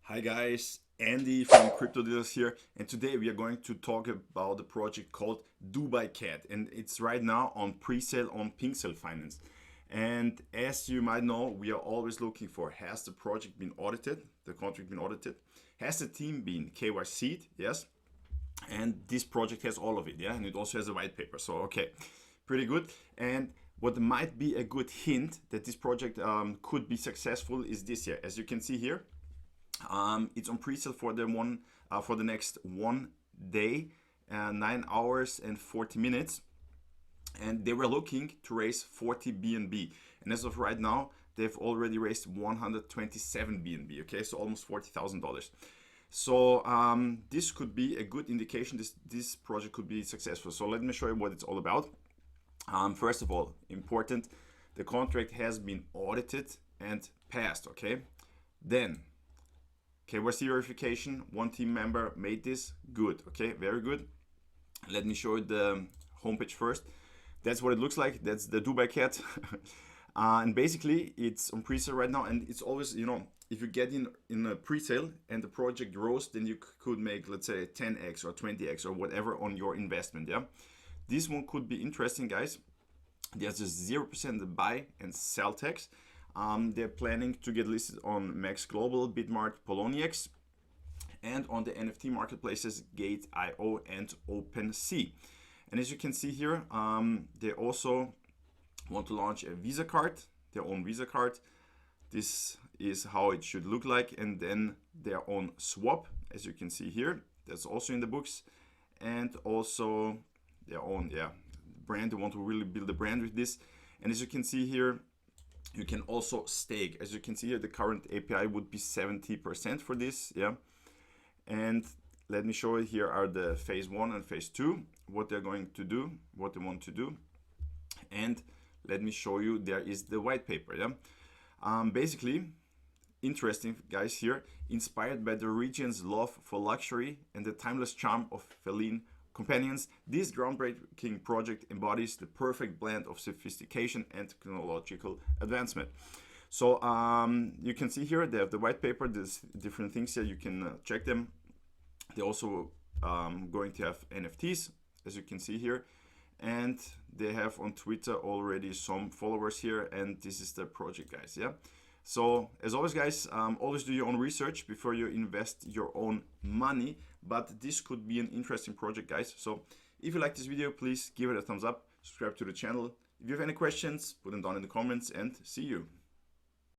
Hi guys, Andy from Crypto Dealers here, and today we are going to talk about the project called Bybit, and it's right now on pre-sale on Pink Finance. And as you might know, we are always looking for, has the project been audited, the contract been audited, has the team been KYC'd, yes, and this project has all of it, yeah, and it also has a white paper, so okay, pretty good. And what might be a good hint that this project could be successful is this here. As you can see here, it's on pre-sale for the next 1 day, 9 hours and 40 minutes, and they were looking to raise 40 BNB, and as of right now they've already raised 127 BNB. Okay, so almost $40,000. So this could be a good indication this project could be successful. So let me show you what it's all about. First of all, important, the contract has been audited and passed. Okay, then KYC verification, one team member made this, good. Okay, very good. Let me show you the homepage first. That's what it looks like. That's the Bybit. And basically it's on pre-sale right now, and it's always, you know, if you get in a pre-sale and the project grows, then you could make, let's say, 10x or 20x or whatever on your investment. Yeah, this one could be interesting, guys. There's just 0% buy and sell tax. They're planning to get listed on Max Global, Bitmart, Poloniex, and on the NFT marketplaces Gate.io and OpenSea. And as you can see here, they also want to launch a Visa card, their own Visa card. This is how it should look like, and then their own swap, as you can see here, that's also in the books, and also their own brand. They want to really build a brand with this. And as you can see here, you can also stake. As you can see here, the current API would be 70% for this, yeah. And let me show you, here are the phase 1 and phase 2, what they're going to do, what they want to do. And let me show you, there is the white paper, yeah. Basically, interesting, guys, here, inspired by the region's love for luxury and the timeless charm of feline companions, this groundbreaking project embodies the perfect blend of sophistication and technological advancement. So you can see here they have the white paper. There's different things here, you can check them. They're also going to have NFTs, as you can see here, and they have on Twitter already some followers here, and this is the project, guys. Yeah, so as always, guys, always do your own research before you invest your own money, but this could be an interesting project, guys. So if you like this video, please give it a thumbs up, subscribe to the channel. If you have any questions, put them down in the comments, and see you.